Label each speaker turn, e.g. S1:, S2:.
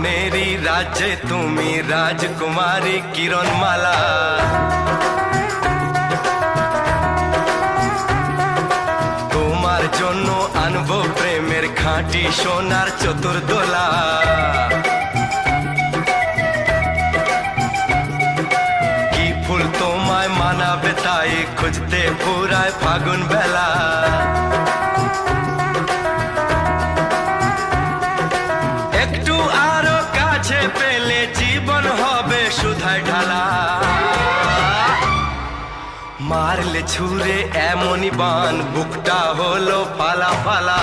S1: মনেরই রাজ্যে তুমি রাজকুমারী কিরণমালা। তোমার জন্য আনবো প্রেমের খাঁটি সোনার চতুর্দোলা। কি ফুল তোমায় মানাবে তাই খুঁজতে পুরায় ফাগুন বেলা। একটু আরো কাছে পেলে জীবন হবে সুধায় ঢালা। মারলে ছুঁড়ে এমনই বান বুকটা হলো পালা পালা।